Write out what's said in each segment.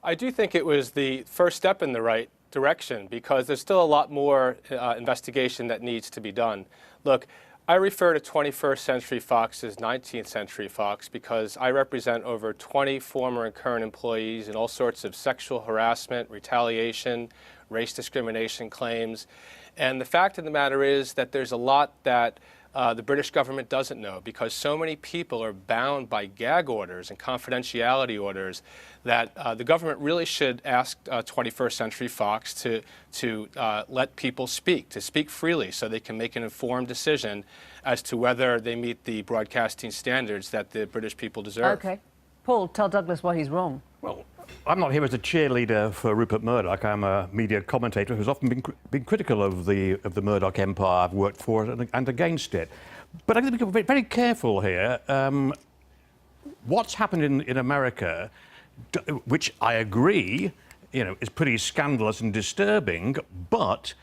I do think it was the first step in the right direction because there's still a lot more investigation that needs to be done. Look, I refer to 21st Century Fox as 19th Century Fox because I represent over 20 former and current employees in all sorts of sexual harassment, retaliation, race discrimination claims. And the fact of the matter is that there's a lot that the British government doesn't know because so many people are bound by gag orders and confidentiality orders that the government really should ask 21st Century Fox to let people speak, to speak freely so they can make an informed decision as to whether they meet the broadcasting standards that the British people deserve. OK. Paul, tell Douglas why he's wrong. Well, I'm not here as a cheerleader for Rupert Murdoch. I'm a media commentator who's often been critical of the Murdoch empire. I've worked for it and against it. But I'm going to be very careful here. What's happened in America, which I agree, is pretty scandalous and disturbing, but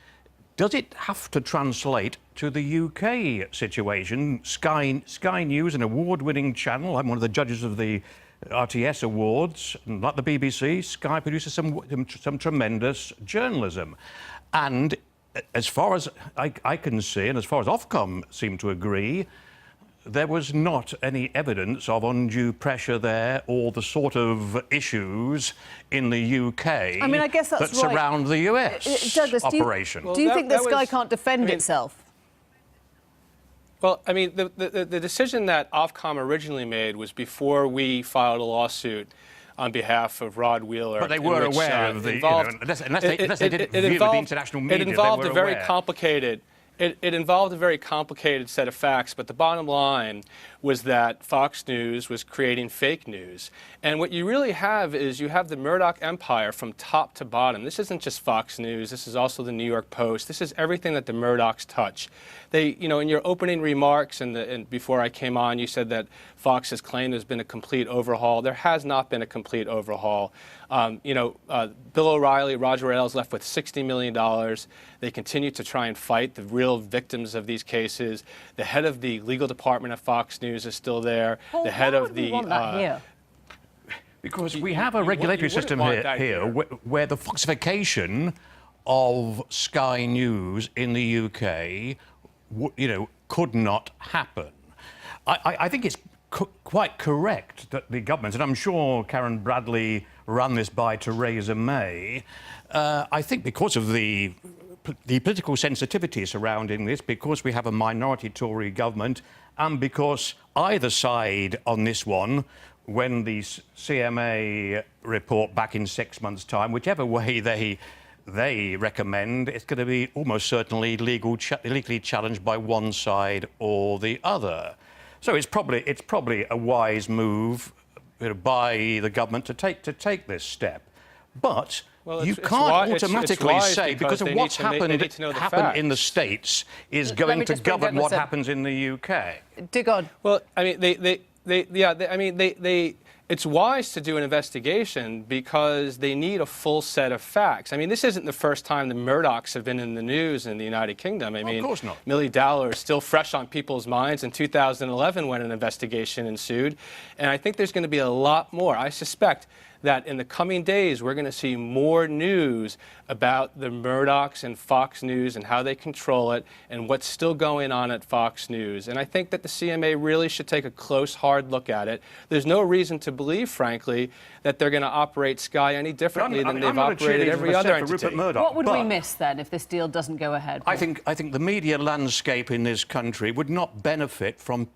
does it have to translate to the UK situation? Sky News, an award-winning channel. I'm one of the judges of the RTS Awards, and like the BBC, Sky produces some tremendous journalism. And as far as I can see, and as far as Ofcom seem to agree, there was not any evidence of undue pressure there or the sort of issues in the UK I guess that's that surround the US Douglas, operation. Do you think the Sky can't defend itself? Well, I mean, the decision that Ofcom originally made was before we filed a lawsuit on behalf of Rod Wheeler. But they were aware of the, unless they didn't view the international media, it involved they were a very aware. complicated. It involved a very complicated set of facts, but the bottom line was that Fox News was creating fake news. And what you really have is you have the Murdoch empire from top to bottom. This isn't just Fox News. This is also the New York Post. This is everything that the Murdochs touch. They, in your opening remarks and before I came on, you said that Fox has claimed there's been a complete overhaul. There has not been a complete overhaul. Bill O'Reilly, Roger Ailes left with $60 million. They continue to try and fight the real victims of these cases. The head of the legal department at Fox News is still there. Well, the head why of would we the want that here? Because we have a regulatory system here where the Foxification of Sky News in the UK, could not happen. I think it's quite correct that the government, and I'm sure Karen Bradley ran this by Theresa May, I think because of the political sensitivity surrounding this, because we have a minority Tory government, and because either side on this one, when the CMA report back in 6 months' time, whichever way they recommend, it's going to be almost certainly legally challenged by one side or the other. So it's probably a wise move by the government to take this step. But you can't automatically say because of what's happened in the States is going to govern what happens in the UK. Dig on. Well, I mean, it's wise to do an investigation because they need a full set of facts. I mean, this isn't the first time the Murdochs have been in the news in the United Kingdom. I mean, of course not. Millie Dowler is still fresh on people's minds in 2011 when an investigation ensued. And I think there's going to be a lot more. I suspect that in the coming days, we're going to see more news about the Murdochs and Fox News and how they control it and what's still going on at Fox News. And I think that the CMA really should take a close, hard look at it. There's no reason to believe, frankly, that they're going to operate Sky any differently than they've operated every other entity. What would we miss, then, if this deal doesn't go ahead? I think the media landscape in this country would not benefit from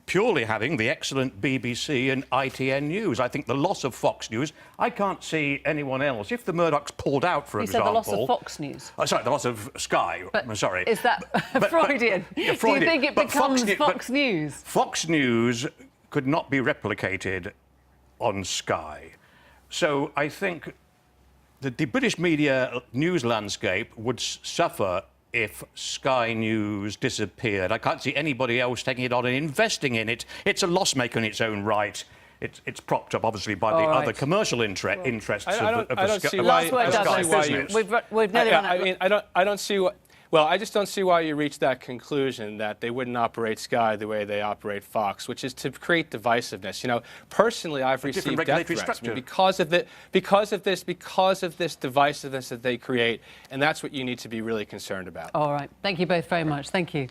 purely having the excellent BBC and ITN News. I think the loss of Fox News, I can't see anyone else. If the Murdochs pulled out, for example... You said the loss of Fox News. Oh, sorry, the loss of Sky. But sorry. Is that Freudian? Do you think it becomes Fox News? Fox News could not be replicated on Sky. So I think that the British media news landscape would suffer if Sky News disappeared. I can't see anybody else taking it on and investing in it. It's a loss maker in its own right. It's propped up, obviously, by the other commercial interests of the Sky business. Last word, Douglas. We've nearly run out. I don't see what. Well, I just don't see why you reach that conclusion that they wouldn't operate Sky the way they operate Fox, which is to create divisiveness. You know, personally, I've received death threats because of this divisiveness that they create, and that's what you need to be really concerned about. All right. Thank you both very much. Thank you.